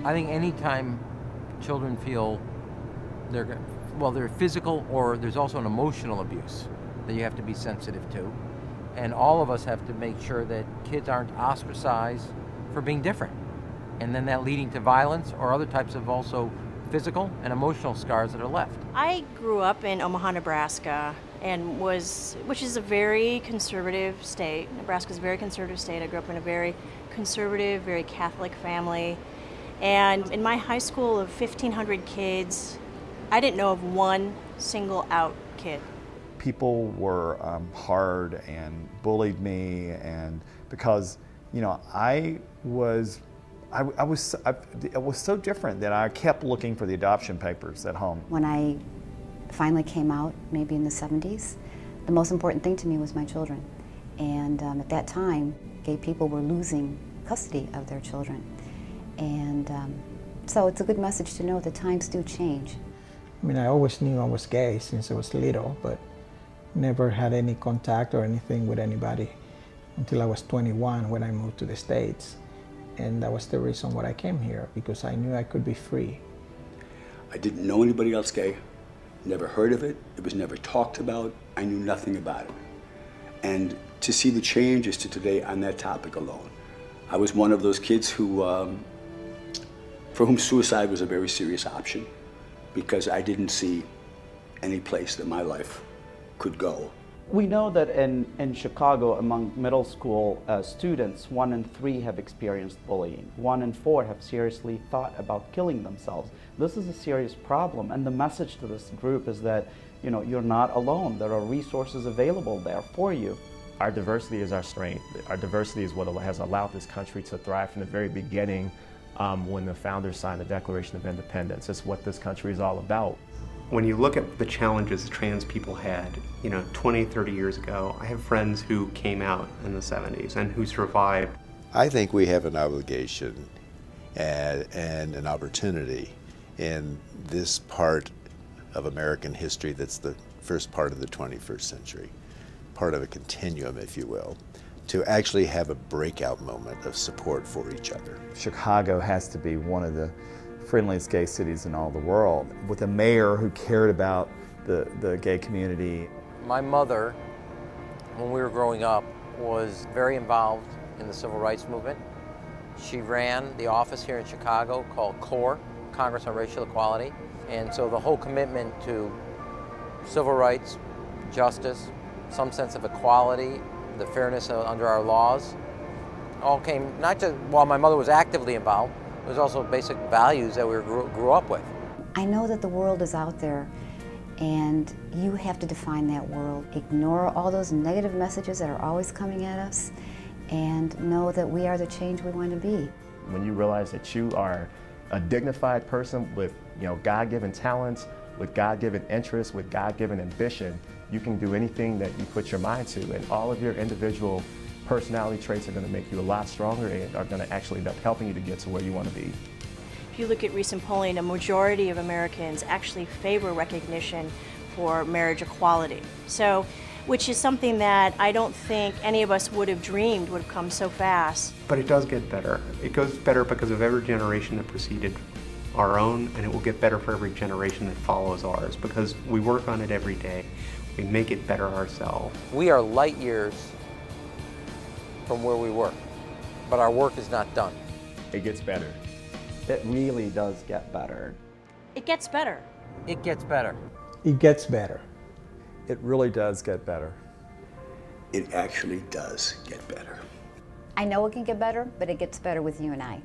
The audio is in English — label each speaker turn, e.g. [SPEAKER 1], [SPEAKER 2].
[SPEAKER 1] I think anytime children feel they're physical, or there's also an emotional abuse that you have to be sensitive to. And all of us have to make sure that kids aren't ostracized for being different. And then that leading to violence or other types of also physical and emotional scars that are left.
[SPEAKER 2] I grew up in Omaha, Nebraska, which is a very conservative state. Nebraska's a very conservative state. I grew up in a very conservative, very Catholic family. And in my high school of 1,500 kids, I didn't know of one single out kid.
[SPEAKER 3] People were hard and bullied me, and because, you know, I was so different that I kept looking for the adoption papers at home.
[SPEAKER 4] When I finally came out, maybe in the 70s, the most important thing to me was my children. And at that time, gay people were losing custody of their children. And so it's a good message to know that times do change.
[SPEAKER 5] I mean, I always knew I was gay since I was little, but never had any contact or anything with anybody until I was 21 when I moved to the States. And that was the reason why I came here, because I knew I could be free.
[SPEAKER 6] I didn't know anybody else gay, never heard of it, it was never talked about, I knew nothing about it. And to see the changes to today on that topic alone. I was one of those kids who, for whom suicide was a very serious option, because I didn't see any place that my life could go.
[SPEAKER 7] We know that in Chicago, among middle school students, 1 in 3 have experienced bullying. 1 in 4 have seriously thought about killing themselves. This is a serious problem, and the message to this group is that, you know, you're not alone. There are resources available there for you.
[SPEAKER 8] Our diversity is our strength. Our diversity is what has allowed this country to thrive from the very beginning when the founders signed the Declaration of Independence. It's what this country is all about.
[SPEAKER 9] When you look at the challenges trans people had, 20, 30 years ago, I have friends who came out in the 70s and who survived.
[SPEAKER 10] I think we have an obligation and an opportunity in this part of American history that's the first part of the 21st century, part of a continuum, if you will, to actually have a breakout moment of support for each other.
[SPEAKER 3] Chicago has to be one of the friendliest gay cities in all the world, with a mayor who cared about the gay community.
[SPEAKER 1] My mother, when we were growing up, was very involved in the civil rights movement. She ran the office here in Chicago called CORE, Congress on Racial Equality. And so the whole commitment to civil rights, justice, some sense of equality, the fairness under our laws, all came not just while my mother was actively involved, it was also basic values that we grew up with.
[SPEAKER 4] I know that the world is out there, and you have to define that world. Ignore all those negative messages that are always coming at us, and know that we are the change we want to be.
[SPEAKER 8] When you realize that you are a dignified person with God-given talents, with God-given interests, with God-given ambition, you can do anything that you put your mind to, and all of your individual personality traits are going to make you a lot stronger and are going to actually end up helping you to get to where you want to be.
[SPEAKER 2] If you look at recent polling, a majority of Americans actually favor recognition for marriage equality. So, which is something that I don't think any of us would have dreamed would have come so fast.
[SPEAKER 9] But it does get better. It goes better because of every generation that preceded our own, and it will get better for every generation that follows ours, because we work on it every day. We make it better ourselves.
[SPEAKER 1] We are light years from where we were, but our work is not done.
[SPEAKER 8] It gets better.
[SPEAKER 7] It really does get better.
[SPEAKER 2] It gets better.
[SPEAKER 1] It gets better.
[SPEAKER 5] It gets better.
[SPEAKER 3] It really does get better.
[SPEAKER 6] It actually does get better.
[SPEAKER 4] I know it can get better, but it gets better with you and I.